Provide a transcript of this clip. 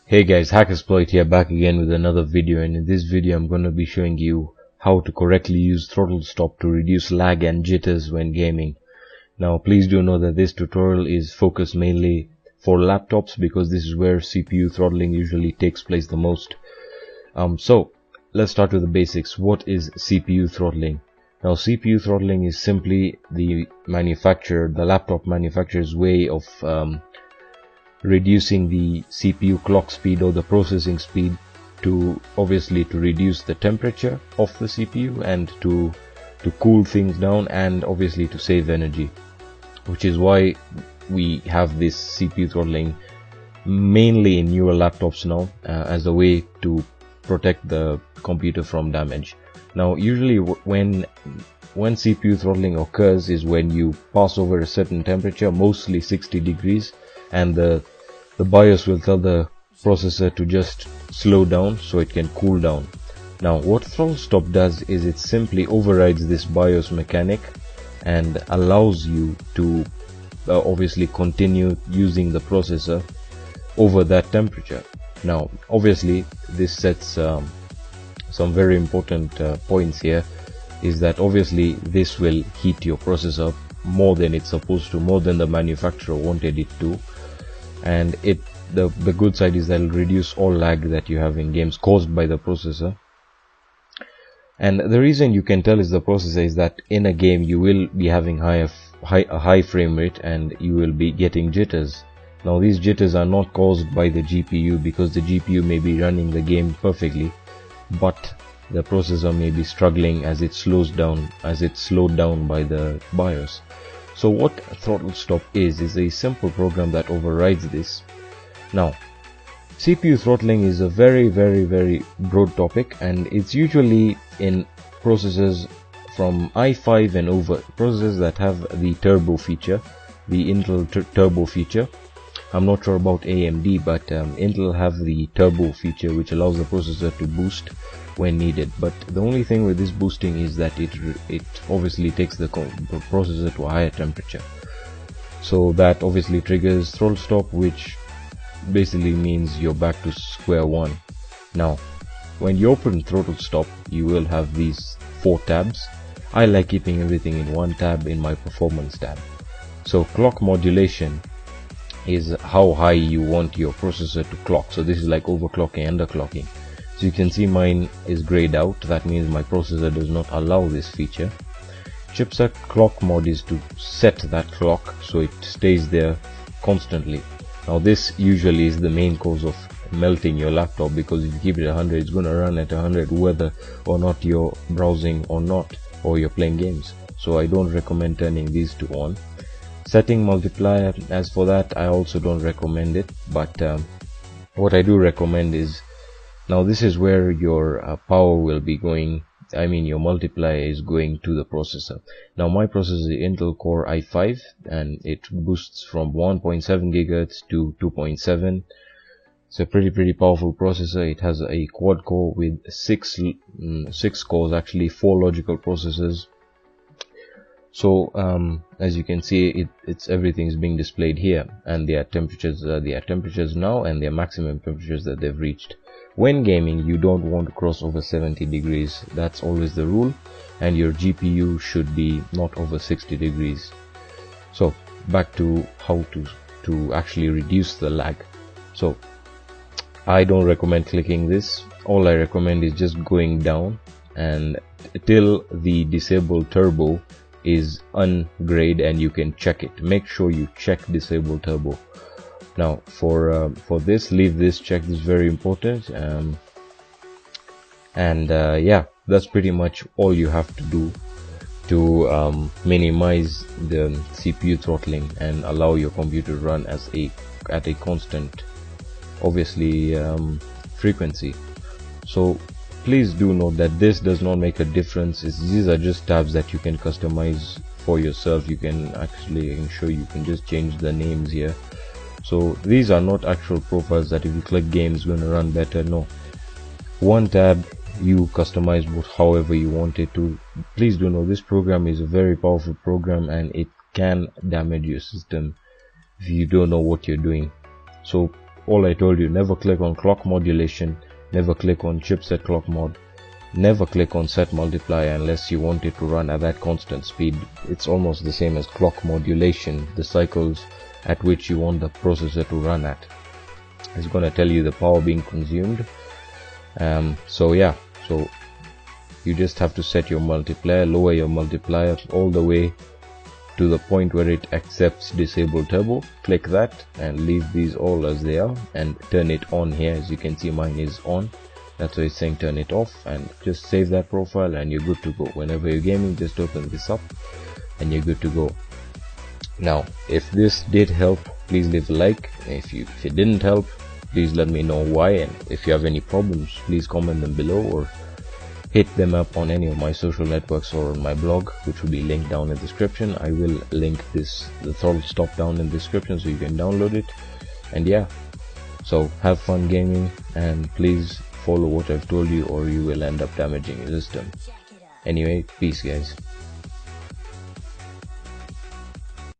Hey guys, Hackexploit here, back again with another video, and in this video I'm going to be showing you how to correctly use Throttlestop to reduce lag and jitters when gaming. Now please do know that this tutorial is focused mainly for laptops because this is where CPU throttling usually takes place the most. So let's start with the basics. What is CPU throttling? Now CPU throttling is simply the laptop manufacturer's way of reducing the CPU clock speed or the processing speed to reduce the temperature of the CPU and to cool things down, and obviously to save energy, which is why we have this CPU throttling mainly in newer laptops now as a way to protect the computer from damage. Now usually when CPU throttling occurs is when you pass over a certain temperature, mostly 60 degrees, and the BIOS will tell the processor to just slow down so it can cool down. Now what Throttlestop does is it simply overrides this BIOS mechanic and allows you to obviously continue using the processor over that temperature. Now obviously this sets some very important points here, is that obviously this will heat your processor more than it's supposed to, more than the manufacturer wanted it to, and the good side is that it'll reduce all lag that you have in games caused by the processor. And the reason you can tell is the processor is that in a game you will be having a high frame rate and you will be getting jitters. Now these jitters are not caused by the GPU, because the GPU may be running the game perfectly, but the processor may be struggling as it's slowed down by the BIOS. So what Throttlestop is a simple program that overrides this. Now CPU throttling is a very broad topic, and it's usually in processors from i5 and over, processors that have the turbo feature, the Intel turbo feature. I'm not sure about AMD, but Intel have the turbo feature, which allows the processor to boost when needed. But the only thing with this boosting is that it obviously takes the processor to a higher temperature, so that obviously triggers Throttlestop, which basically means you're back to square one. Now when you open Throttlestop, you will have these 4 tabs. I like keeping everything in one tab, in my performance tab. So clock modulation is how high you want your processor to clock. So this is like overclocking, underclocking. So you can see mine is grayed out. That means my processor does not allow this feature. Chipset clock mode is to set that clock so it stays there constantly. Now this usually is the main cause of melting your laptop, because if you keep it 100, it's going to run at 100 whether or not you're browsing or you're playing games. So I don't recommend turning these two on. Setting multiplier, as for that I also don't recommend it, but what I do recommend is, now this is where your power will be going, your multiplier is going to the processor. Now my processor is Intel Core i5 and it boosts from 1.7 GHz to 2.7. It's a pretty powerful processor. It has a quad core with six cores, actually 4 logical processors. So as you can see, everything is being displayed here, and their temperatures now, and their maximum temperatures that they've reached. When gaming, you don't want to cross over 70 degrees. That's always the rule, and your GPU should be not over 60 degrees. So back to how to actually reduce the lag. So I don't recommend clicking this. All I recommend is just going down and till the disabled turbo is ungrayed, and you can check it. Make sure you check disable turbo. Now for this, leave this checked. This is very important. Yeah, that's pretty much all you have to do to minimize the CPU throttling and allow your computer to run at a constant, obviously, frequency. So please do note that this does not make a difference. These are just tabs that you can customize for yourself. You can actually ensure you can just change the names here. So these are not actual profiles that if you click games going to run better. No, one tab, you customize however you want it to. Please do know this program is a very powerful program, and it can damage your system if you don't know what you're doing. So all I told you, never click on clock modulation, never click on chipset clock mod, never click on set multiplier unless you want it to run at that constant speed. It's almost the same as clock modulation, the cycles at which you want the processor to run at. It's going to tell you the power being consumed. So yeah, so you just have to set your multiplier, lower your multiplier all the way to the point where it accepts disable turbo. Click that and leave these all as they are and turn it on here. As you can see, mine is on. That's why it's saying turn it off, and just save that profile and you're good to go. Whenever you're gaming, just open this up and you're good to go. Now, if this did help, please leave a like. If it didn't help, please let me know why, and if you have any problems, please comment them below or hit them up on any of my social networks or my blog, which will be linked down in the description. I will link the Throttlestop down in the description so you can download it. And yeah, so have fun gaming, and please follow what I've told you or you will end up damaging your system. Anyway, peace guys.